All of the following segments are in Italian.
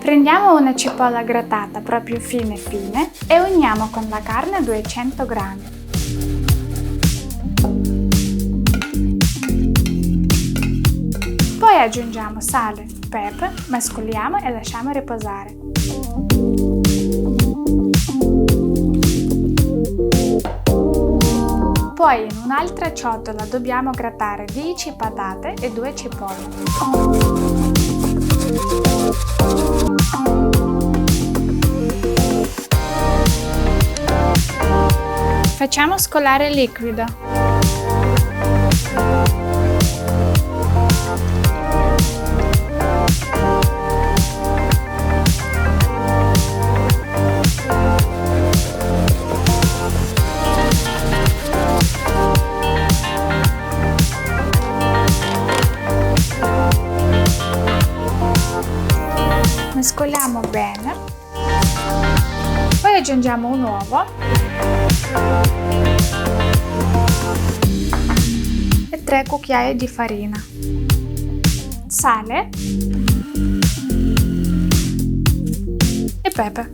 Prendiamo una cipolla grattata proprio fine e uniamo con la carne 200 g. Poi aggiungiamo sale, pepe, mescoliamo e lasciamo riposare. Poi in un'altra ciotola dobbiamo grattare 10 patate e 2 cipolle. Facciamo scolare il liquido. Mescoliamo bene, poi aggiungiamo un uovo e 3 cucchiai di farina, sale e pepe.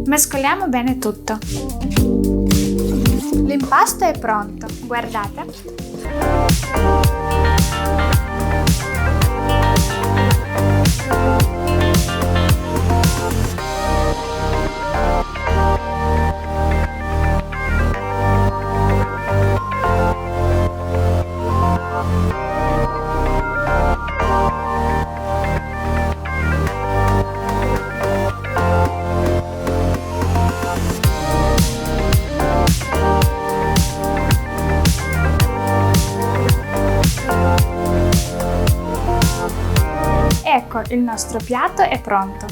Mescoliamo bene tutto. L'impasto è pronto, guardate! Ecco, il nostro piatto è pronto!